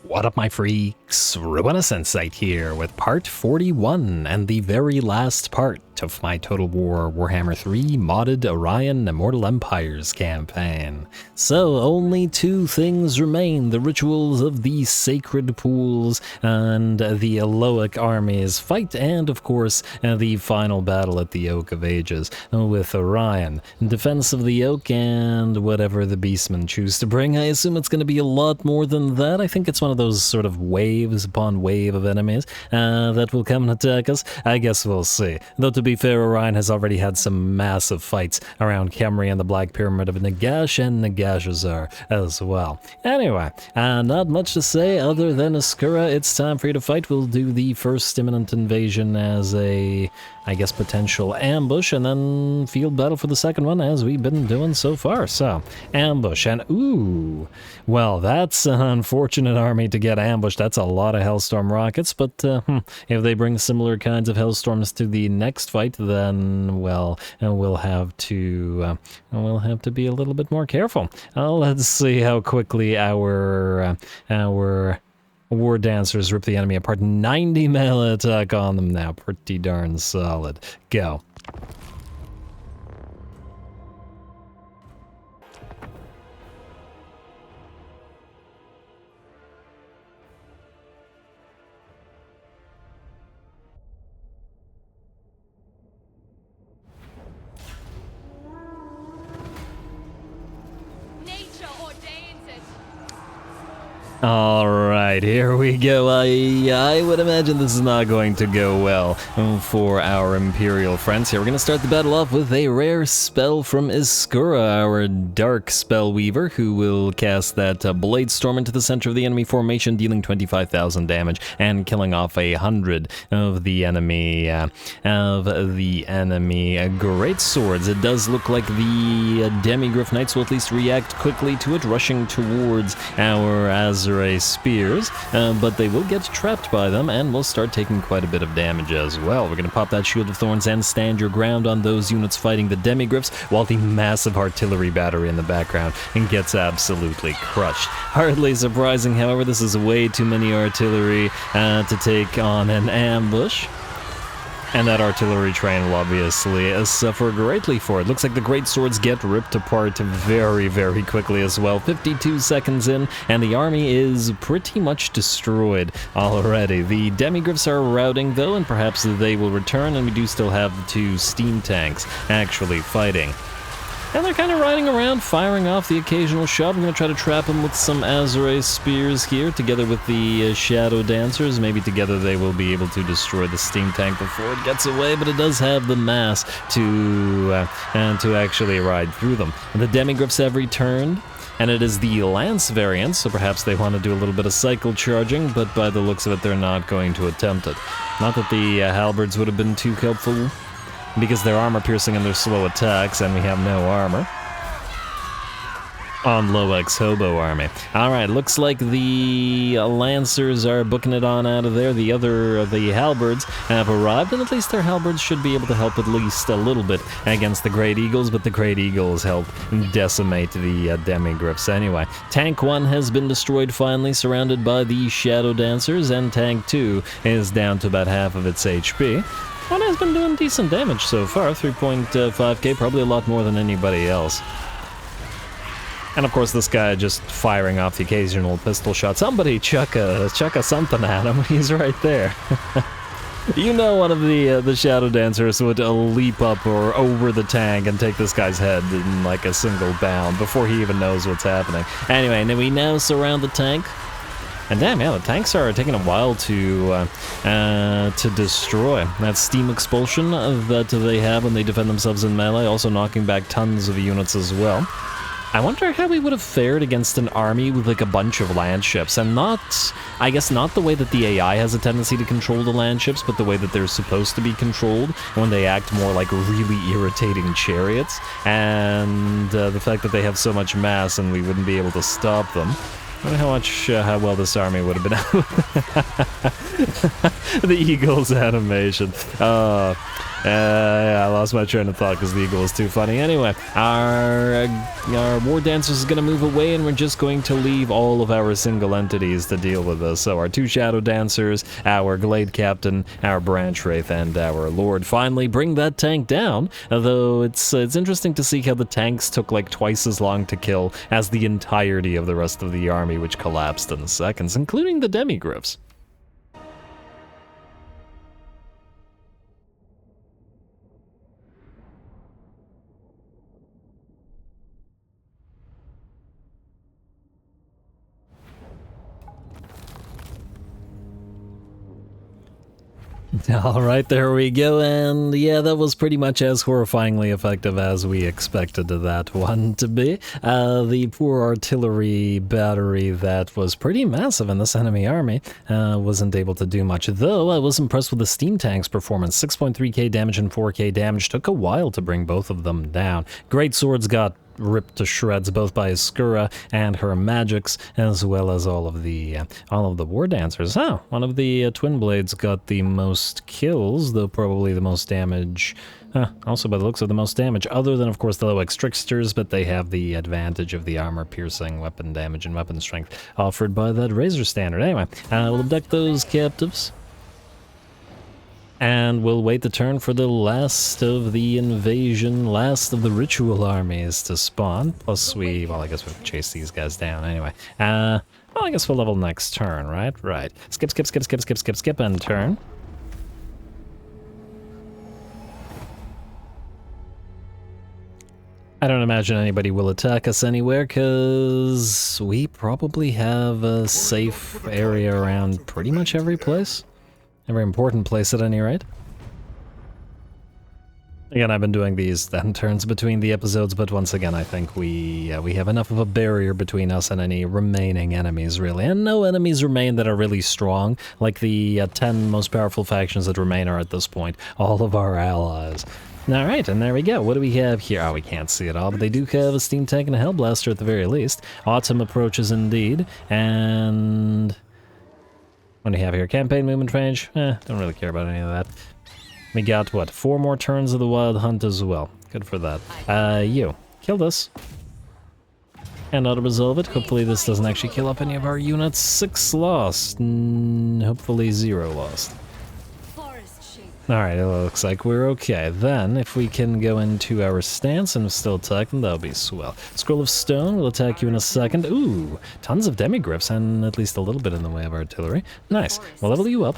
What up, my freaks? RuinusInsight here with part 41 and the very last part of my Total War Warhammer 3 modded Orion Immortal Empires campaign. So only two things remain: the rituals of the sacred pools and the Eloic armies fight, and of course the final battle at the Oak of Ages with Orion, defense of the Oak, and whatever the beastmen choose to bring. I assume it's going to be a lot more than that. I think it's one of those sort of waves upon wave of enemies that will come and attack us. I guess we'll see. Though to be fair, Orion has already had some massive fights around Khemri and the Black Pyramid of Nagash and Nagashazar as well. Anyway, not much to say other than Askura. It's time for you to fight. We'll do the first imminent invasion as a, I guess, potential ambush, and then field battle for the second one, as we've been doing so far. So, ambush, and ooh, well, that's an unfortunate army to get ambushed. That's a lot of Hellstorm rockets, but if they bring similar kinds of Hellstorms to the next fight, then, well, we'll have to be a little bit more careful. Let's see how quickly our War Dancers rip the enemy apart. 90 melee attack on them now. Pretty darn solid. Go. Alright, here we go. I would imagine this is not going to go well for our Imperial friends here. We're going to start the battle off with a rare spell from Iskura, our Dark Spell Weaver, who will cast that Blade Storm into the center of the enemy formation, dealing 25,000 damage and killing off 100 of the enemy great swords. It does look like the Demigryph Knights will at least react quickly to it, rushing towards our Azure spears, but they will get trapped by them and will start taking quite a bit of damage as well. We're going to pop that Shield of Thorns and stand your ground on those units fighting the Demigryphs, while the massive artillery battery in the background gets absolutely crushed. Hardly surprising, however, this is way too many artillery to take on an ambush. And that artillery train will obviously suffer greatly for it. Looks like the great swords get ripped apart very, very quickly as well. 52 seconds in, and the army is pretty much destroyed already. The Demigryphs are routing, though, and perhaps they will return, and we do still have the two steam tanks actually fighting. And they're kind of riding around, firing off the occasional shot. We're going to try to trap them with some Azure spears here, together with the Shadow Dancers. Maybe together they will be able to destroy the steam tank before it gets away, but it does have the mass to actually ride through them. And the Demigryphs have returned, and it is the Lance variant, so perhaps they want to do a little bit of cycle charging, but by the looks of it, they're not going to attempt it. Not that the Halberds would have been too helpful, because they're armor piercing and they're slow attacks, and we have no armor on Loex Hobo army. Alright, looks like the Lancers are booking it on out of there. The Halberds have arrived, and at least their Halberds should be able to help at least a little bit against the Great Eagles, but the Great Eagles help decimate the Demigryphs anyway. Tank 1 has been destroyed finally, surrounded by the Shadow Dancers, and Tank 2 is down to about half of its HP. One has been doing decent damage so far, 3.5k, probably a lot more than anybody else. And of course this guy just firing off the occasional pistol shot. Somebody chuck a something at him, he's right there. You know, one of the Shadow Dancers would leap up or over the tank and take this guy's head in like a single bound before he even knows what's happening. Anyway, we now surround the tank. And damn, yeah, the tanks are taking a while to destroy. That steam expulsion that they have when they defend themselves in melee, also knocking back tons of units as well. I wonder how we would have fared against an army with like a bunch of land ships, and I guess not the way that the AI has a tendency to control the land ships, but the way that they're supposed to be controlled when they act more like really irritating chariots, and the fact that they have so much mass and we wouldn't be able to stop them. I wonder how well this army would have been. The Eagles animation. Yeah, I lost my train of thought because the eagle was too funny. Anyway, our war dancers is going to move away, and we're just going to leave all of our single entities to deal with this. So our 2 shadow dancers, our glade captain, our branch wraith, and our lord finally bring that tank down. Although it's interesting to see how the tanks took like twice as long to kill as the entirety of the rest of the army, which collapsed in seconds, including the demigryphs. Alright, there we go, and yeah, that was pretty much as horrifyingly effective as we expected that one to be. The poor artillery battery that was pretty massive in this enemy army wasn't able to do much, though I was impressed with the steam tank's performance. 6.3k damage and 4k damage. Took a while to bring both of them down. Great swords got ripped to shreds both by Iskura and her magics, as well as all of the war dancers. Oh, one of the twin blades got the most kills, though probably the most damage. Also by the looks of the most damage, other than of course the Loex Tricksters, but they have the advantage of the armor-piercing weapon damage and weapon strength offered by that Razor Standard. Anyway, we'll abduct those captives. And we'll wait the turn for the last of the invasion, last of the ritual armies to spawn. Plus well, I guess we have to chase these guys down anyway. Well, I guess we'll level next turn, right? Right. Skip, and turn. I don't imagine anybody will attack us anywhere, because we probably have a safe area around pretty much every place. Every important place at any rate. Again, I've been doing these then turns between the episodes, but once again, I think we have enough of a barrier between us and any remaining enemies, really. And no enemies remain that are really strong, like the 10 most powerful factions that remain are at this point all of our allies. Alright, and there we go. What do we have here? Oh, we can't see it all, but they do have a steam tank and a hellblaster at the very least. Autumn approaches indeed, and what do we have here? Campaign movement range? Don't really care about any of that. We got, what, 4 more turns of the Wild Hunt as well. Good for that. You. Kill this. And auto-resolve it. Hopefully this doesn't actually kill up any of our units. 6 lost. Hopefully 0 lost. Alright, it looks like we're okay. Then, if we can go into our stance and still attack them, that'll be swell. Scroll of Stone will attack you in a second. Ooh, tons of demigryphs and at least a little bit in the way of artillery. Nice. We'll level you up.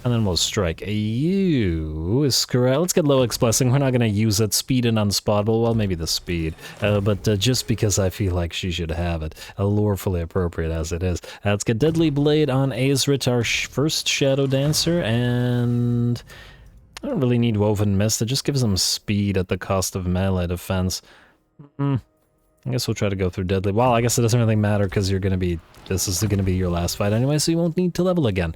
And then we'll strike. You is correct. Let's get Loex Blessing. We're not going to use it. Speed and Unspottable. Well, maybe the speed. But just because I feel like she should have it. Lorefully appropriate as it is. Let's get Deadly Blade on Aezrit, our first Shadow Dancer. And I don't really need Woven Mist. It just gives them speed at the cost of melee defense. I guess we'll try to go through Deadly. Well, I guess it doesn't really matter because you're going to be... This is going to be your last fight anyway, so you won't need to level again.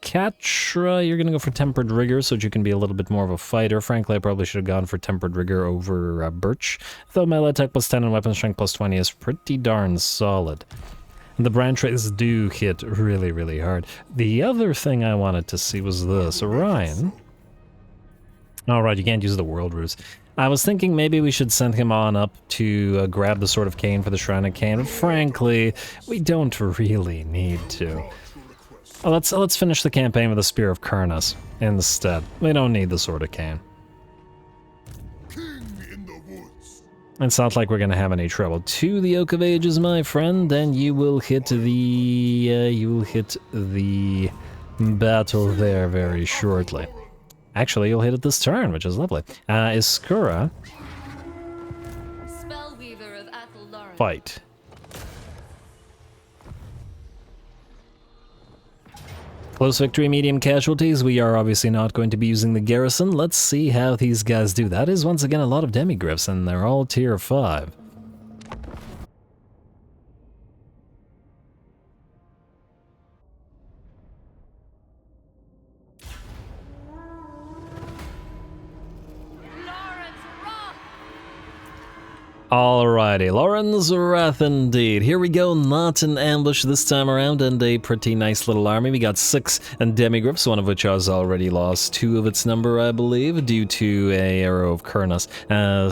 Katra, you're gonna go for Tempered Rigor so that you can be a little bit more of a fighter. Frankly, I probably should have gone for Tempered Rigor over Birch, though melee attack plus 10 and weapon strength plus 20 is pretty darn solid. And the branch rates do hit really, really hard. The other thing I wanted to see was this. Orion. Alright, you can't use the World Roots. I was thinking maybe we should send him on up to grab the Sword of Cain for the Shrine of Cain, but frankly, we don't really need to. Let's finish the campaign with the Spear of Kurnos instead. We don't need the Sword of Cain. It's not like we're gonna have any trouble. To the Oak of Ages, my friend, then you will hit the battle there very shortly. Actually, you'll hit it this turn, which is lovely. Iskura. Spellweaver of Athel Loren. Fight. Close victory, medium casualties. We are obviously not going to be using the garrison. Let's see how these guys do. That is once again a lot of demigryphs, and they're all tier 5. Alrighty, Loren's Wrath indeed. Here we go, not an ambush this time around, and a pretty nice little army. We got 6 demigryphs, one of which has already lost 2 of its number, I believe, due to a arrow of Kurnos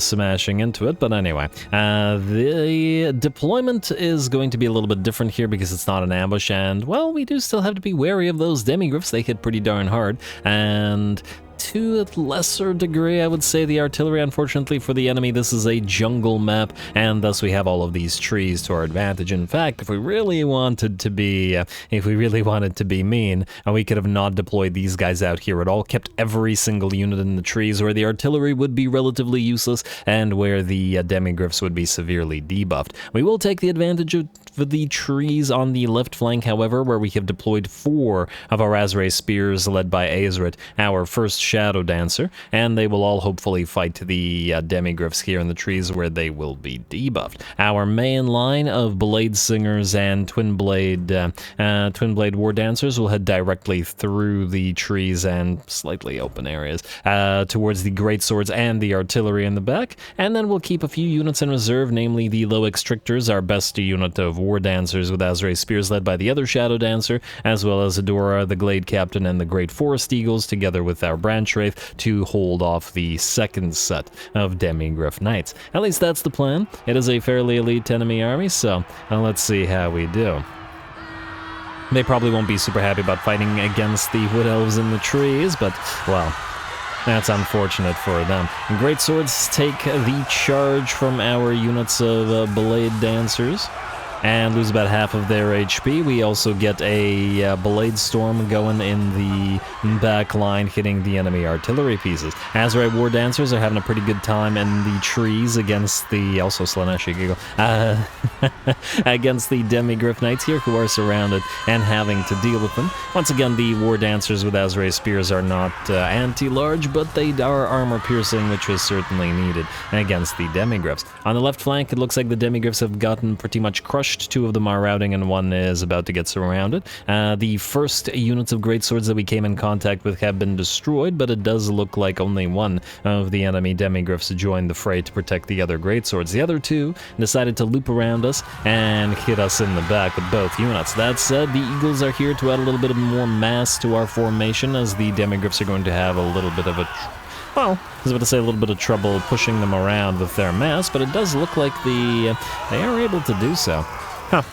smashing into it. But anyway, the deployment is going to be a little bit different here because it's not an ambush, and, well, we do still have to be wary of those demigryphs. They hit pretty darn hard, and to a lesser degree, I would say, the artillery. Unfortunately for the enemy, this is a jungle map, and thus we have all of these trees to our advantage. In fact, if we really wanted to be, mean, we could have not deployed these guys out here at all, kept every single unit in the trees where the artillery would be relatively useless and where the demigryphs would be severely debuffed. We will take the advantage of the trees on the left flank, however, where we have deployed 4 of our Azrae spears led by Aezrit, our first Shadow Dancer, and they will all hopefully fight the demigryphs here in the trees where they will be debuffed. Our main line of Blade Singers and Twin Blade War Dancers will head directly through the trees and slightly open areas towards the Great Swords and the artillery in the back, and then we'll keep a few units in reserve, namely the Low Extrictors, our best unit of War Dancers with Azrae spears led by the other Shadow Dancer, as well as Adora, the Glade Captain, and the Great Forest Eagles, together with our Branch Wraith, to hold off the second set of Demigryph Knights. At least that's the plan. It is a fairly elite enemy army, so let's see how we do. They probably won't be super happy about fighting against the Wood Elves in the trees, but, well, that's unfortunate for them. Great Swords take the charge from our units of Blade Dancers and lose about half of their HP. We also get a Blade Storm going in the back line, hitting the enemy artillery pieces. Azrae War Dancers are having a pretty good time in the trees against the, also Slaneshi Giggle, against the Demigryph Knights here, who are surrounded and having to deal with them. Once again, the War Dancers with Azrae Spears are not anti-large, but they are armor-piercing, which is certainly needed against the Demigryphs. On the left flank, it looks like the Demigryphs have gotten pretty much crushed. 2 of them are routing and 1 is about to get surrounded. The first units of Greatswords that we came in contact with have been destroyed, but it does look like only 1 of the enemy Demigryphs joined the fray to protect the other Greatswords. The other 2 decided to loop around us and hit us in the back with both units. That said, the Eagles are here to add a little bit of more mass to our formation, as the Demigryphs are going to have a little bit of a well, I was about to say a little bit of trouble pushing them around with their mass, but it does look like they are able to do so. Huh.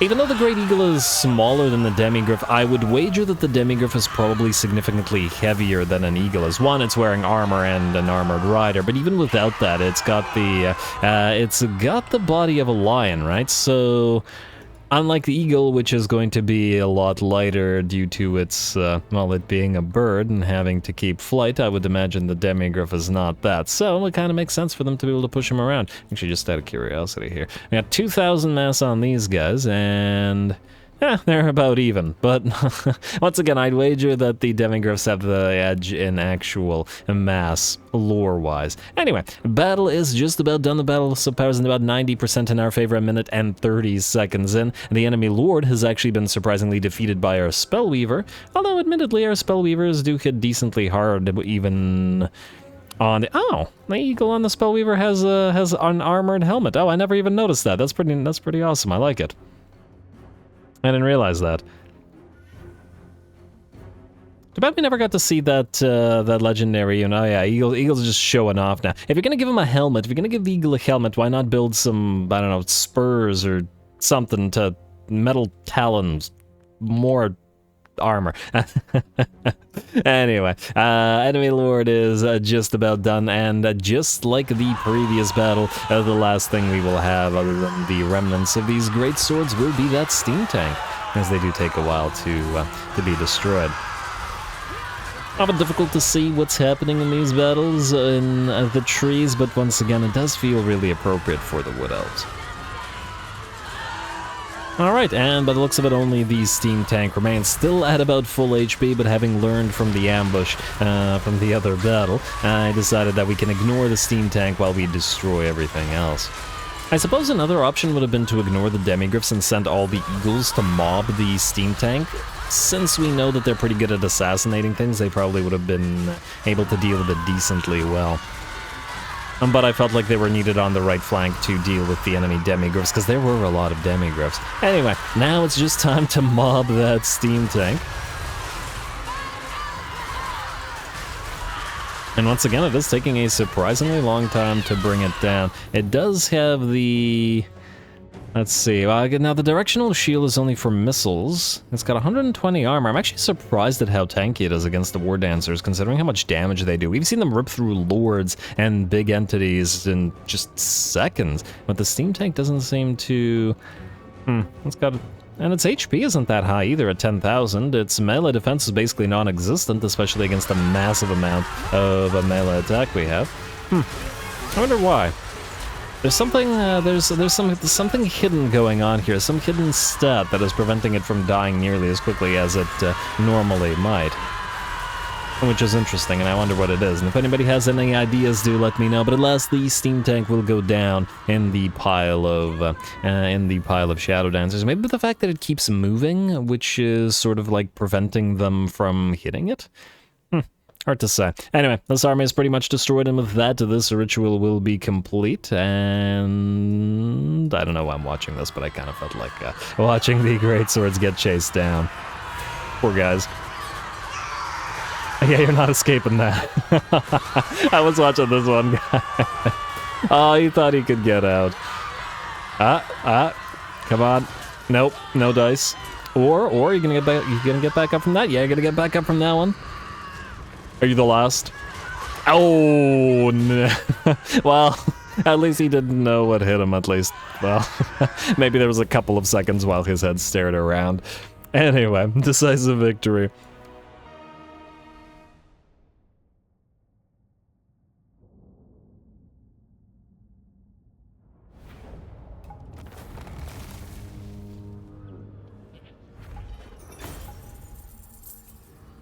Even though the Great Eagle is smaller than the Demigryph, I would wager that the Demigryph is probably significantly heavier than an Eagle is. One, it's wearing armor and an armored rider, but even without that, it's got the body of a lion, right? So unlike the Eagle, which is going to be a lot lighter due to its, well, it being a bird and having to keep flight, I would imagine the Demigryph is not that. So it kind of makes sense for them to be able to push him around. Actually, just out of curiosity here. We got 2,000 mass on these guys, and they're about even. But once again, I'd wager that the Demigryphs have the edge in actual mass, lore-wise. Anyway, battle is just about done. The battle powers in about 90% in our favor, 1 minute and 30 seconds in. The enemy Lord has actually been surprisingly defeated by our Spellweaver, although admittedly our Spellweavers do hit decently hard, even on the... Oh, the Eagle on the Spellweaver has an armored helmet. Oh, I never even noticed that. That's pretty awesome. I like it. I didn't realize that. Too bad we never got to see that legendary, you know, yeah, Eagle's just showing off now. If you're gonna give him a helmet, if you're gonna give the Eagle a helmet, why not build some, I don't know, spurs or something to metal talons, more armor. Anyway, enemy Lord is just about done, and just like the previous battle, the last thing we will have other than the remnants of these great swords will be that steam tank, as they do take a while to be destroyed. Often difficult to see what's happening in these battles in the trees, but once again, it does feel really appropriate for the Wood Elves. Alright, and by the looks of it, only the steam tank remains, still at about full HP, but having learned from the ambush from the other battle, I decided that we can ignore the steam tank while we destroy everything else. I suppose another option would have been to ignore the Demigryphs and send all the Eagles to mob the steam tank. Since we know that they're pretty good at assassinating things, they probably would have been able to deal with it decently well. But I felt like they were needed on the right flank to deal with the enemy demigryphs, because there were a lot of demigryphs. Anyway, now it's just time to mob that steam tank. And once again, it is taking a surprisingly long time to bring it down. It does have the... Let's see, now the directional shield is only for missiles. It's got 120 armor. I'm actually surprised at how tanky it is against the War Dancers, considering how much damage they do. We've seen them rip through lords and big entities in just seconds, but the steam tank doesn't seem to... It's got... And its HP isn't that high either at 10,000. Its melee defense is basically non-existent, especially against the massive amount of a melee attack we have. I wonder why. There's something, there's something hidden going on here, some hidden stat that is preventing it from dying nearly as quickly as it normally might. Which is interesting, and I wonder what it is. And if anybody has any ideas, do let me know. But at last, the steam tank will go down in the pile of Shadow Dancers. Maybe the fact that it keeps moving, which is sort of like preventing them from hitting it. Hard to say. Anyway, this army is pretty much destroyed, and with that, this ritual will be complete, and... I don't know why I'm watching this, but I kind of felt like watching the Great Swords get chased down. Poor guys. Yeah, you're not escaping that. I was watching this one guy. Oh, he thought he could get out. Come on. Nope, no dice. Or you're gonna get back. You're gonna get back up from that. Yeah, you're gonna get back up from that one. Are you the last? Oh, no. Well, at least he didn't know what hit him, at least. Well, maybe there was a couple of seconds while his head stared around. Anyway, decisive victory.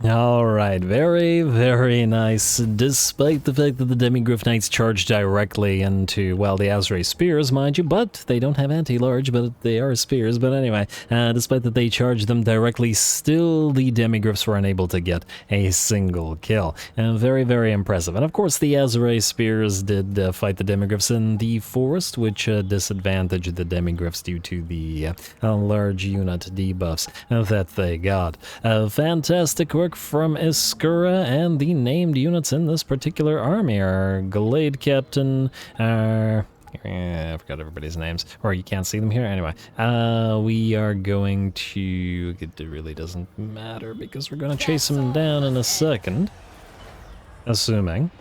Alright, very, very nice. Despite the fact that the Demigryph Knights charge directly into, well, the Azrae Spears, mind you, but they don't have anti-large, but they are spears. But anyway, despite that they charge them directly, still the Demigryphs were unable to get a single kill. Very, very impressive. And of course, the Azrae Spears did fight the Demigryphs in the forest, which disadvantaged the Demigryphs due to the large unit debuffs that they got. Fantastic work from Iskura, and the named units in this particular army are Glade Captain, I forgot everybody's names, or you can't see them here. Anyway, we are going to, it really doesn't matter because we're going to chase them down in a second, assuming.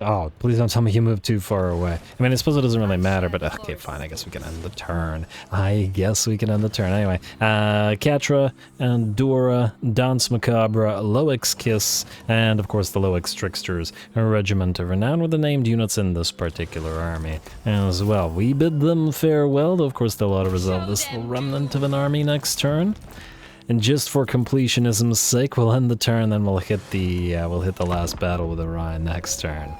Oh, please don't tell me you moved too far away. I mean, I suppose it doesn't really matter, but okay, fine. I guess we can end the turn. Anyway, Catra, Andorra, Dance Macabre, Loix Kiss, and of course the Loix Tricksters, a regiment of renown with the named units in this particular army as well. We bid them farewell, though of course they'll auto-resolve this little remnant of an army next turn. And just for completionism's sake, we'll end the turn, then we'll hit the last battle with Orion next turn.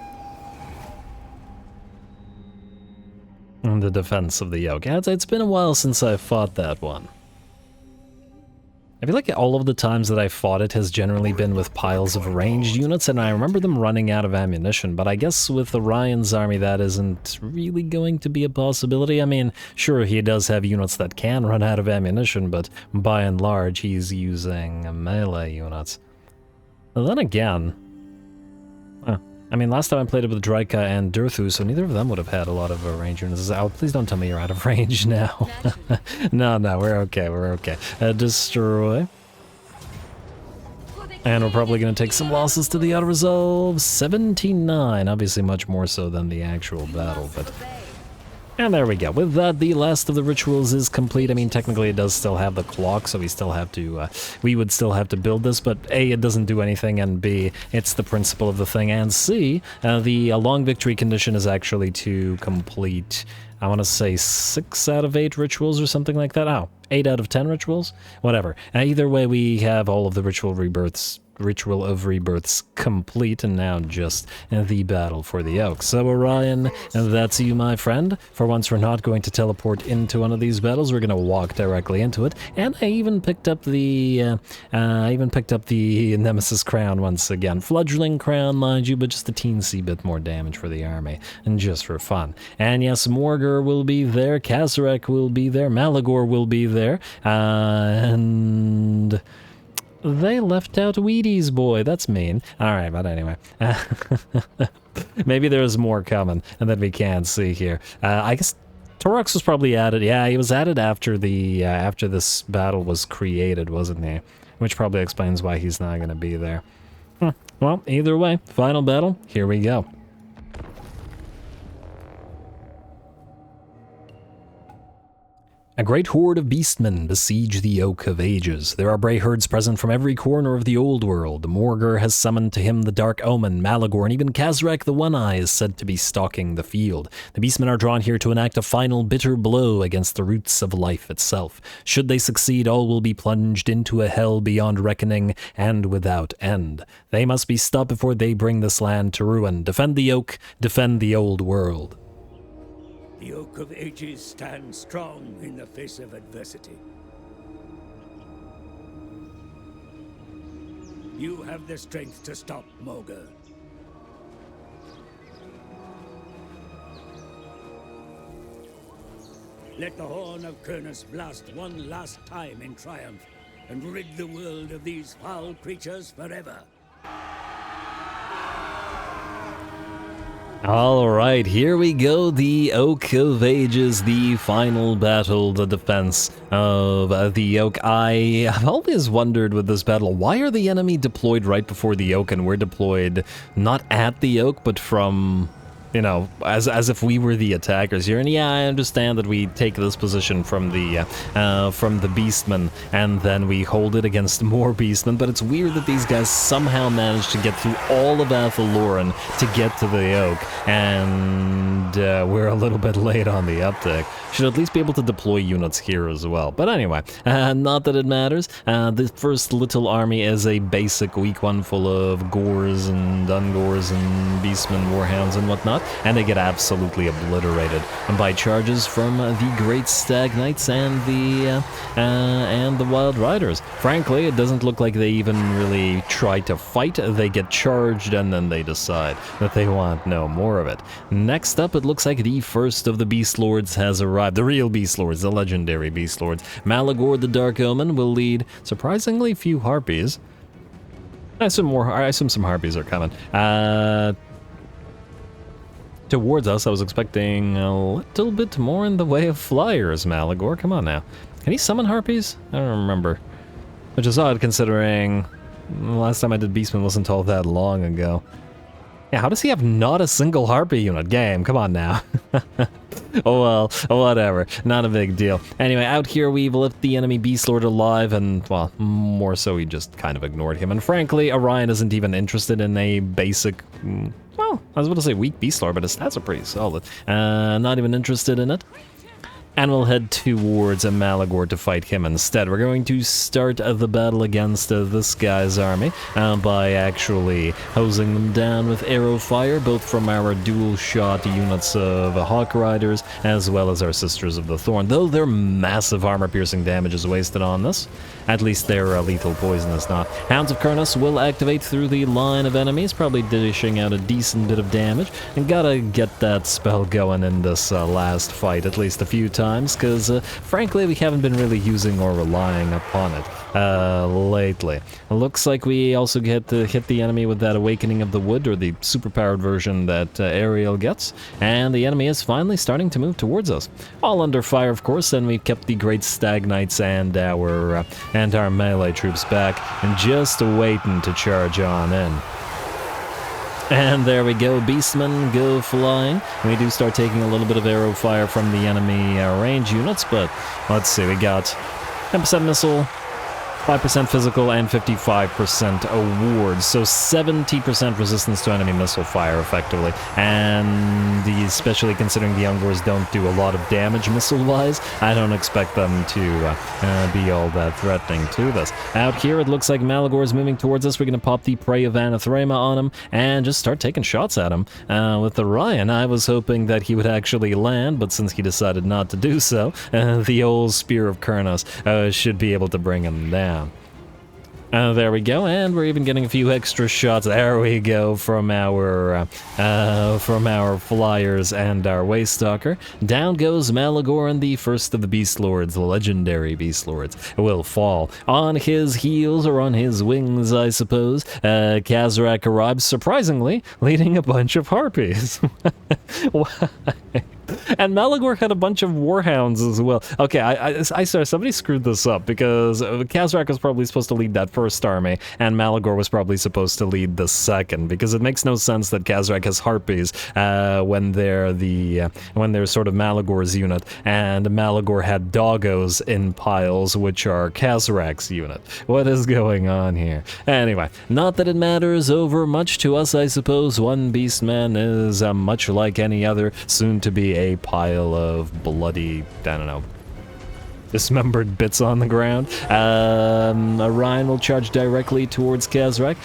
And the defense of the yoke. It's been a while since I fought that one. I feel like all of the times that I fought it has generally been with piles of ranged units, and I remember them running out of ammunition, but I guess with Orion's army that isn't really going to be a possibility. I mean, sure, he does have units that can run out of ammunition, but by and large, he's using melee units. But then again... I mean, last time I played it with Draika and Durthu, so neither of them would have had a lot of range units. Oh, please don't tell me you're out of range now. No, we're okay. Destroy. And we're probably going to take some losses to the auto-resolve. 79, obviously much more so than the actual battle, but... And there we go. With that, the last of the rituals is complete. I mean, technically it does still have the clock, so we still have to, we would still have to build this, but A, it doesn't do anything, and B, it's the principle of the thing, and C, the long victory condition is actually to complete, I want to say 6 out of 8 rituals or something like that. Oh, 8 out of 10 rituals? Whatever. Either way, we have all of the ritual rebirths ritual of rebirth's complete, and now just the battle for the oak. So Orion, that's you, my friend. For once, we're not going to teleport into one of these battles. We're going to walk directly into it. And I even picked up the Nemesis crown once again. Fledgling crown, mind you, but just a teensy bit more damage for the army, and just for fun. And yes, Morgur will be there, Kazarek will be there, Malagor will be there, and they left out Wheaties boy. That's mean. Alright, but anyway. Maybe there's more coming, and that we can't see here. I guess Torox was probably added. Yeah, he was added after the after this battle was created, wasn't he? Which probably explains why he's not going to be there. Well, either way, final battle, here we go. A great horde of beastmen besiege the Oak of Ages. There are bray herds present from every corner of the old world. Morgur has summoned to him the Dark Omen, Malagor, and even Kazarek the One-Eye is said to be stalking the field. The beastmen are drawn here to enact a final bitter blow against the roots of life itself. Should they succeed, all will be plunged into a hell beyond reckoning and without end. They must be stopped before they bring this land to ruin. Defend the Oak, defend the old world. The Oak of Ages stands strong in the face of adversity. You have the strength to stop Morgur. Let the horn of Ruinous blast one last time in triumph, and rid the world of these foul creatures forever. Alright, here we go, the Oak of Ages, the final battle, the defense of the Oak. I have always wondered with this battle, why are the enemy deployed right before the Oak and we're deployed not at the Oak, but from, you know, as if we were the attackers here. And yeah, I understand that we take this position from the beastmen, and then we hold it against more beastmen, but it's weird that these guys somehow managed to get through all of Athel Loren to get to the Oak, and we're a little bit late on the uptick. Should at least be able to deploy units here as well. But anyway, not that it matters. The first little army is a basic weak one full of gores and ungores and beastmen, warhounds and whatnot, and they get absolutely obliterated by charges from the Great Stag Knights and the Wild Riders. Frankly, it doesn't look like they even really try to fight. They get charged and then they decide that they want no more of it. Next up, it looks like the first of the Beast Lords has arrived. The real Beast Lords, the legendary Beast Lords. Malagor the Dark Omen will lead surprisingly few Harpies. I assume some Harpies are coming. Towards us, I was expecting a little bit more in the way of flyers, Malagor. Come on now. Can he summon Harpies? I don't remember. Which is odd considering the last time I did Beastman wasn't all that long ago. Yeah, how does he have not a single Harpy unit? Game, come on now. Oh well, whatever. Not a big deal. Anyway, out here we've left the enemy Beast Lord alive, and, well, more so we just kind of ignored him. And frankly, Orion isn't even interested in a basic... well, I was about to say weak Beast Lord, but his stats are pretty solid. Not even interested in it. And we'll head towards Malagor to fight him instead. We're going to start the battle against this guy's army by actually hosing them down with arrow fire, both from our dual-shot units of Hawk Riders as well as our Sisters of the Thorn. Though their massive armor-piercing damage is wasted on this, at least their lethal poison is not. Hounds of Ruinous will activate through the line of enemies, probably dishing out a decent bit of damage, and gotta get that spell going in this last fight at least a few times, because frankly we haven't been really using or relying upon it lately. It looks like we also get to hit the enemy with that Awakening of the Wood, or the superpowered version that Ariel gets, and the enemy is finally starting to move towards us. All under fire, of course, and we've kept the Great Stag Knights and our melee troops back, and just waiting to charge on in. And there we go, Beastmen go flying. We do start taking a little bit of arrow fire from the enemy range units, but let's see, we got 10% missile, 5% physical and 55% awards, so 70% resistance to enemy missile fire, effectively. And especially considering the Ungors don't do a lot of damage missile-wise, I don't expect them to be all that threatening to this. Out here, it looks like Malagor is moving towards us. We're going to pop the Prey of Anathrema on him and just start taking shots at him. With Orion, I was hoping that he would actually land, but since he decided not to do so, the old Spear of Kurnos should be able to bring him down. There we go, and we're even getting a few extra shots. There we go from our flyers and our Waystalker. Down goes Malagor, and the first of the Beast Lords, the legendary Beast Lords, will fall. On his heels, or on his wings, I suppose, Kazarak arrives, surprisingly, leading a bunch of harpies. Why? And Malagor had a bunch of warhounds as well. Okay, I sorry, somebody screwed this up, because Kazarak was probably supposed to lead that first army, and Malagor was probably supposed to lead the second, because it makes no sense that Kazarak has harpies when they're sort of Malagor's unit, and Malagor had doggos in piles, which are Kazarak's unit. What is going on here? Anyway, not that it matters over much to us, I suppose. One beastman is much like any other, soon to be a pile of bloody, I don't know, dismembered bits on the ground. Orion will charge directly towards Kazarak,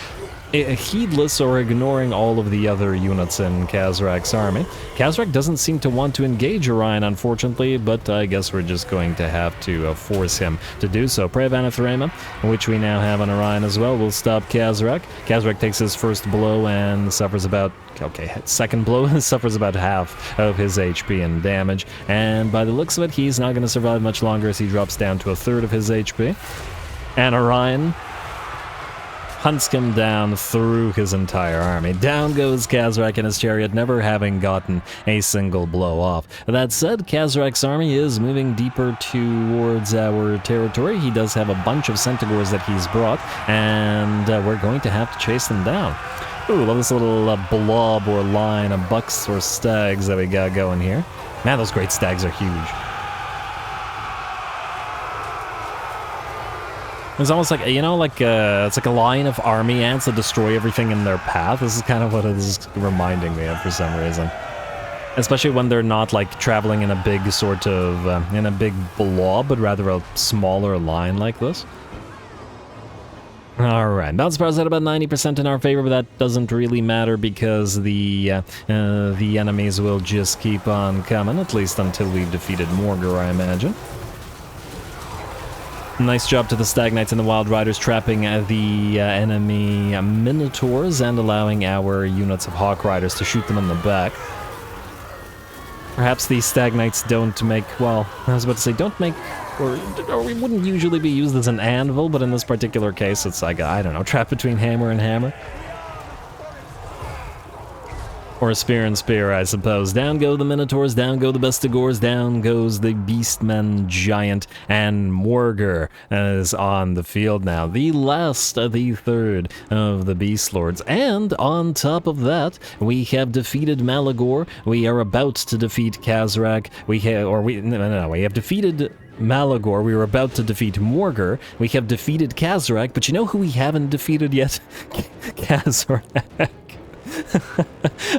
heedless or ignoring all of the other units in Kazarak's army. Kazarak doesn't seem to want to engage Orion, unfortunately, but I guess we're just going to have to force him to do so. Prey of Anathrema, which we now have on Orion as well, will stop Kazarak. Kazarak takes his first blow and suffers about, second blow, suffers about half of his HP and damage, and by the looks of it, he's not going to survive much longer as he drops down to a third of his HP. And Orion hunts him down through his entire army. Down goes Kazarak in his chariot, never having gotten a single blow off. That said, Kazarak's army is moving deeper towards our territory. He does have a bunch of Centaurs that he's brought, and we're going to have to chase them down. Ooh, love this little blob or line of bucks or stags that we got going here. Man, those great stags are huge. It's almost like, it's like a line of army ants that destroy everything in their path. This is kind of what it is reminding me of for some reason. Especially when they're not, like, traveling in a big sort of, in a big blob, but rather a smaller line like this. Alright, bounce power's at about 90% in our favor, but that doesn't really matter because the enemies will just keep on coming, at least until we've defeated Morgar, I imagine. Nice job to the Stag Knights and the Wild Riders trapping the enemy Minotaurs and allowing our units of Hawk Riders to shoot them in the back. Perhaps these Stag Knights don't make, well, I was about to say don't make, or we wouldn't usually be used as an anvil, but in this particular case it's like, I don't know, trap between hammer and hammer. Or a spear and spear, I suppose. Down go the Minotaurs, down go the Bestigors, down goes the Beastman Giant, and Morgar is on the field now. The last of the third of the Beast Lords. And on top of that, we have defeated Malagor. We are about to defeat Kazarak. We have defeated Malagor. We were about to defeat Morgar. We have defeated Kazarak, but you know who we haven't defeated yet? Kazarak.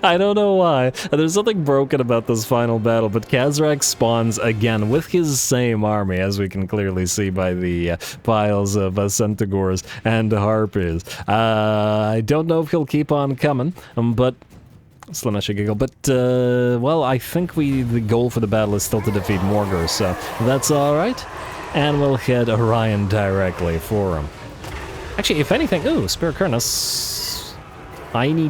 I don't know why. There's something broken about this final battle, but Kazarak spawns again with his same army, as we can clearly see by the piles of Centaurs and Harpies. I don't know if he'll keep on coming, but Slanesh giggle, but well, I think the goal for the battle is still to defeat Morgar, so that's alright. And we'll head Orion directly for him. Actually, if anything, ooh, Spear of Kurnos.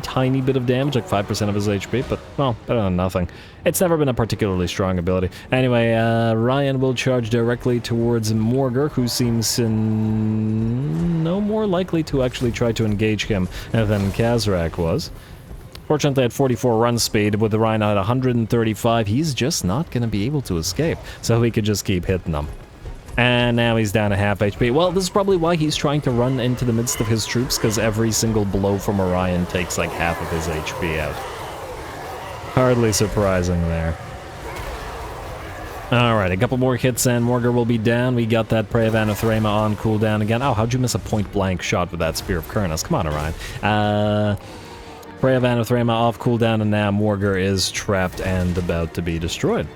Tiny bit of damage, like 5% of his HP, but, well, better than nothing. It's never been a particularly strong ability. Anyway, Ryan will charge directly towards Morgar, who seems no more likely to actually try to engage him than Kazarak was. Fortunately, at 44 run speed, with the Ryan at 135, he's just not going to be able to escape, so he could just keep hitting them. And now he's down to half HP. Well, this is probably why he's trying to run into the midst of his troops, because every single blow from Orion takes like half of his HP out. Hardly surprising there. Alright, a couple more hits and Morgar will be down. We got that Prey of Anathrema on cooldown again. Oh, how'd you miss a point-blank shot with that Spear of Kurnus? Come on, Orion. Prey of Anathrema off cooldown, and now Morgar is trapped and about to be destroyed.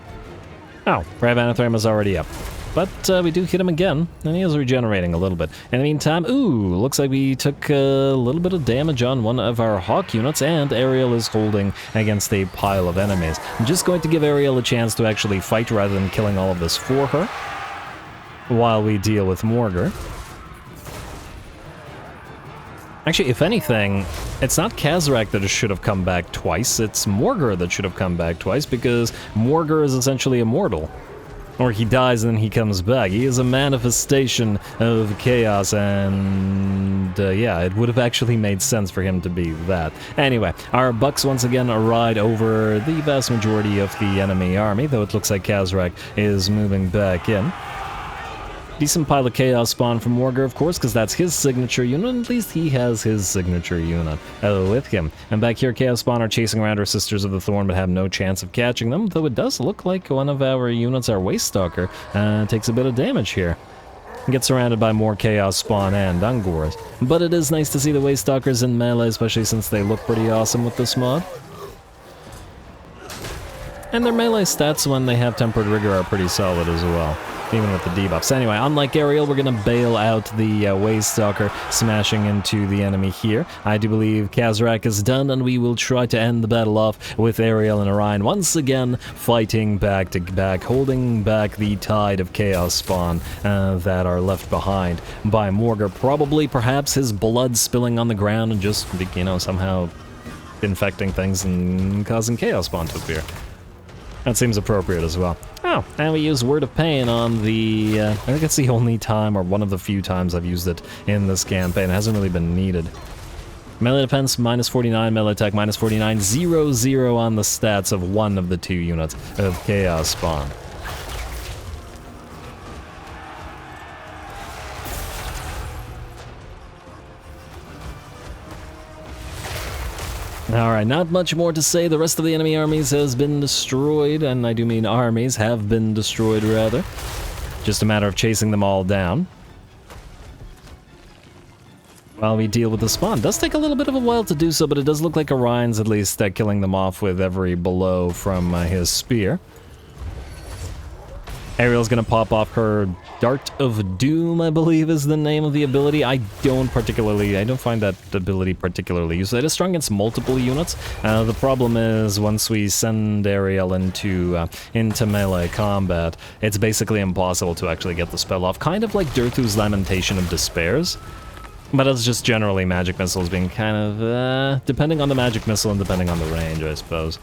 Oh, Prey of Anathrema's already up. But we do hit him again, and he is regenerating a little bit. In the meantime, ooh, looks like we took a little bit of damage on one of our Hawk units, and Ariel is holding against a pile of enemies. I'm just going to give Ariel a chance to actually fight rather than killing all of this for her, while we deal with Morgar. Actually, if anything, it's not Kazarak that should have come back twice, it's Morgar that should have come back twice, because Morgar is essentially immortal. Or he dies and then he comes back. He is a manifestation of chaos, and yeah, it would have actually made sense for him to be that. Anyway, our Bucks once again ride over the vast majority of the enemy army, though it looks like Kazarak is moving back in. Decent pile of chaos spawn from Morgar, of course, because that's his signature unit. At least he has his signature unit with him. And back here, chaos spawn are chasing around our Sisters of the Thorn, but have no chance of catching them. Though it does look like one of our units, our Waste Stalker, takes a bit of damage here. Gets surrounded by more chaos spawn and Ungors. But it is nice to see the Waste Stalkers in melee, especially since they look pretty awesome with this mod. And their melee stats when they have Tempered Rigor are pretty solid as well, even with the debuffs. Anyway, unlike Ariel, we're going to bail out the Waste Stalker, smashing into the enemy here. I do believe Kazarak is done, and we will try to end the battle off with Ariel and Orion once again fighting back to back, holding back the tide of chaos spawn that are left behind by Morgar. Probably, perhaps, his blood spilling on the ground and just, you know, somehow infecting things and causing chaos spawn to appear. That seems appropriate as well. Oh, and we use Word of Pain on the... I think it's the only time, or one of the few times I've used it in this campaign. It hasn't really been needed. Melee defense, minus 49, melee attack, minus 49, 0-0 on the stats of one of the two units of Chaos Spawn. Alright, not much more to say. The rest of the enemy armies has been destroyed, and I do mean armies have been destroyed, rather. Just a matter of chasing them all down while we deal with the spawn. Does take a little bit of a while to do so, but it does look like Orion's at least killing them off with every blow from his spear. Ariel's gonna pop off her Dart of Doom, I believe is the name of the ability. I don't find that ability particularly useful. It is strong against multiple units. The problem is once we send Ariel into melee combat, it's basically impossible to actually get the spell off. Kind of like Durthu's Lamentation of Despairs. But it's just generally magic missiles being kind of, depending on the magic missile and depending on the range, I suppose.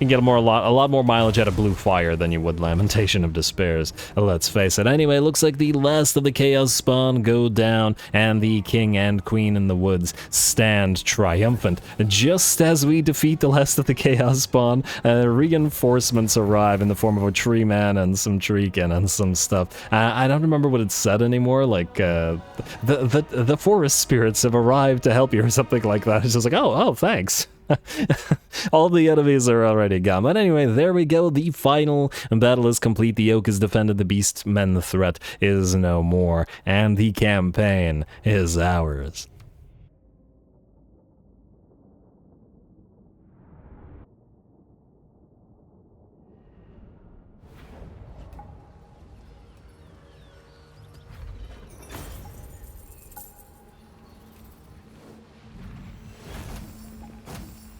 You can get a lot more mileage out of Blue Fire than you would Lamentation of Despairs, let's face it. Anyway, looks like the last of the Chaos Spawn go down, and the King and Queen in the Woods stand triumphant. Just as we defeat the last of the Chaos Spawn, reinforcements arrive in the form of a tree man and some treekin and some stuff. I don't remember what it said anymore, like, the forest spirits have arrived to help you or something like that. It's just like, oh, thanks. All the enemies are already gone. But anyway, there we go. The final battle is complete. The Oak is defended. The Beastmen threat is no more. And the campaign is ours.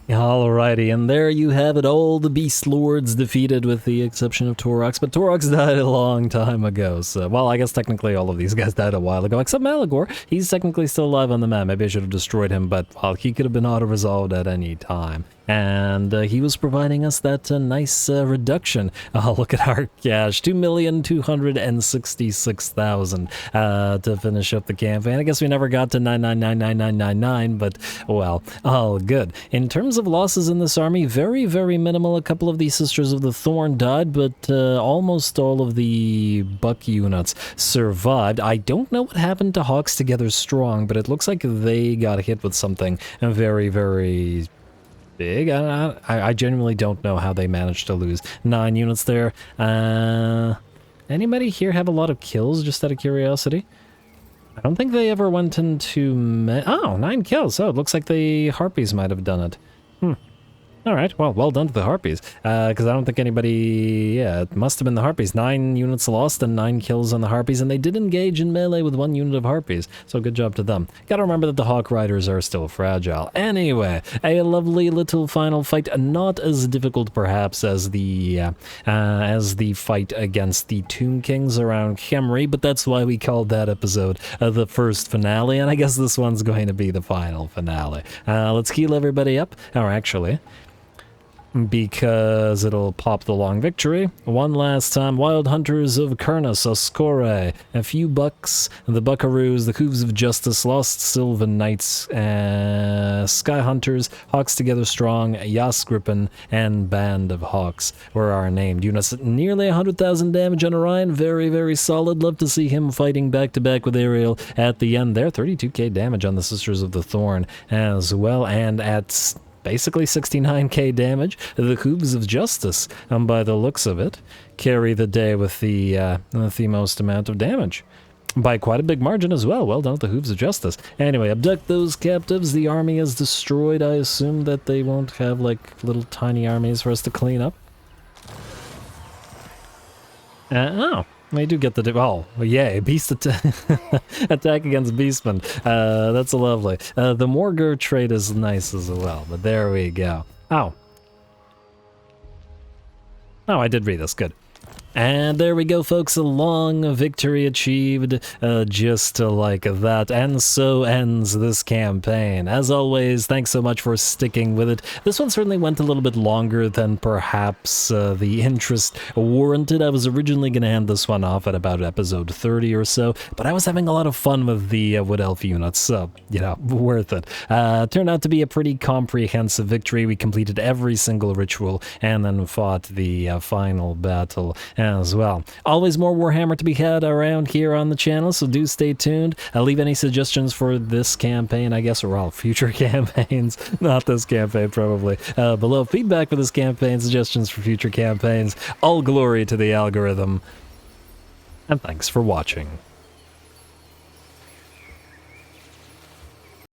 Alrighty, and there you have it, all the Beast Lords defeated with the exception of Torox, but Torox died a long time ago, so, well, I guess technically all of these guys died a while ago, except Malagor. He's technically still alive on the map. Maybe I should have destroyed him, but, well, he could have been auto-resolved at any time. And he was providing us that nice reduction. Look at our cash, 2,266,000 to finish up the campaign. I guess we never got to 9999999, but, well, all good. In terms of losses in this army, very, very minimal. A couple of the Sisters of the Thorn died, but almost all of the Buck units survived. I don't know what happened to Hawks Together Strong, but it looks like they got hit with something very, very big. I genuinely don't know how they managed to lose 9 units there. Anybody here have a lot of kills, just out of curiosity? I don't think they ever went into... 9 kills. Oh, it looks like the Harpies might have done it. Alright, well done to the Harpies. Because I don't think anybody... Yeah, it must have been the Harpies. 9 units lost and 9 kills on the Harpies, and they did engage in melee with 1 unit of Harpies. So good job to them. Gotta remember that the Hawk Riders are still fragile. Anyway, a lovely little final fight. Not as difficult, perhaps, as the fight against the Tomb Kings around Khemri, but that's why we called that episode the first finale, and I guess this one's going to be the final finale. Let's heal everybody up. Or actually... because it'll pop the long victory. One last time, Wild Hunters of Kurnus, Oscore, a few bucks, the Buckaroos, the Hooves of Justice, Lost Sylvan Knights, Sky Hunters, Hawks Together Strong, Jasgrippen, and Band of Hawks were our named units. Nearly 100,000 damage on Orion, very, very solid. Love to see him fighting back-to-back with Ariel at the end there. 32k damage on the Sisters of the Thorn as well, and at... basically 69k damage. The Hooves of Justice, by the looks of it, carry the day with the most amount of damage. By quite a big margin as well. Well done with the Hooves of Justice. Anyway, abduct those captives. The army is destroyed. I assume that they won't have, like, little tiny armies for us to clean up. Oh. We do get the... Oh, yay, beast attack against beastmen. That's lovely. The Morgur trait is nice as well, but there we go. Oh. Oh, I did read this, good. And there we go, folks, a long victory achieved, just like that, and so ends this campaign. As always, thanks so much for sticking with it. This one certainly went a little bit longer than perhaps the interest warranted. I was originally going to hand this one off at about episode 30 or so, but I was having a lot of fun with the Wood Elf units, so, you know, worth it. Turned out to be a pretty comprehensive victory. We completed every single ritual, and then fought the final battle as well. Always more Warhammer to be had around here on the channel, so do stay tuned. Leave any suggestions for this campaign, I guess, or all future campaigns. Not this campaign, probably. Below, feedback for this campaign, suggestions for future campaigns. All glory to the algorithm. And thanks for watching.